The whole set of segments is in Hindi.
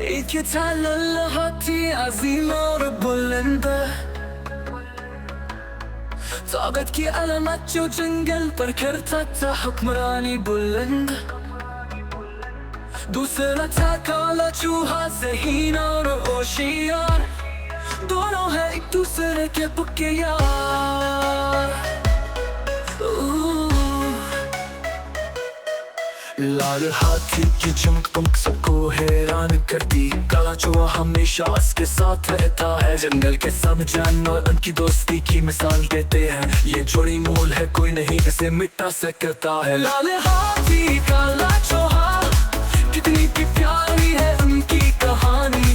एक ये था लल्हाती अजीम और बुलंद, ताकत की अलामत जो जंगल पर करता था हुक्मरानी बुलंद। दूसरा था काला चूहा ज़हीन और होशियार, दोनों है एक दूसरे के पक्के यार। लाल हाथी की चमक पंख सबको हैरान करती, काला चूहा हमेशा उसके साथ रहता है। जंगल के सब जानवर उनकी दोस्ती की मिसाल देते हैं, ये जोड़ी मोल है कोई नहीं इसे मिटा सकता है। लाल हाथी काला चूहा कितनी भी प्यारी है उनकी कहानी,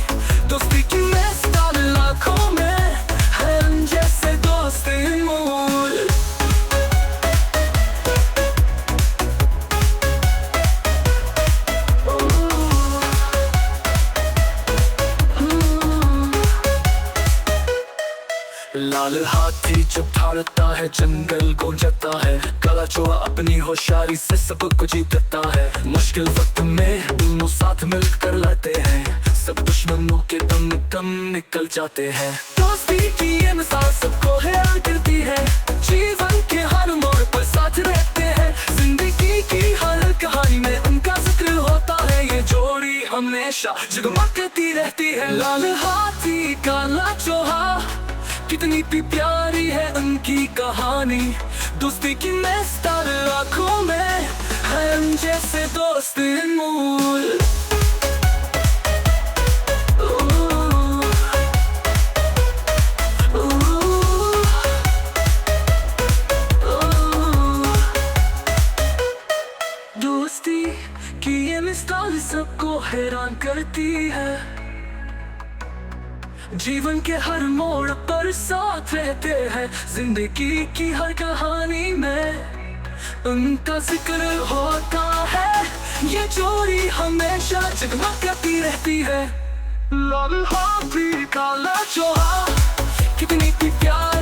दोस्ती की मिसाल लाखों में है उन जैसे दोस्त मोल। लाल हाथी जब दौड़ता है जंगल गूंज जाता है, काला चूहा अपनी होशियारी से सबको जीतता है। मुश्किल वक्त में दोनों साथ मिलकर लड़ते हैं, सब दुश्मनों के दम दम निकल जाते हैं। दोस्ती की ये मिसाल सबको हैरान करती है, जीवन के हर मोड़ पर साथ रहते हैं। जिंदगी की हर कहानी में उनका जिक्र होता है, ये जोड़ी हमेशा जगमगाती रहती है। लाल हाथी काला चूहा कितनी भी प्यारी है उनकी कहानी, दोस्ती की मिसाल आँखों में है हम जैसे दोस्त अनमोल। दोस्ती की ये मिसाल सबको हैरान करती है, जीवन के हर मोड़ पर साथ रहते हैं। जिंदगी की हर कहानी में उनका जिक्र होता है, ये जोड़ी हमेशा जगमगाती रहती है। लाल हाथी काला चूहा कितनी भी प्यारी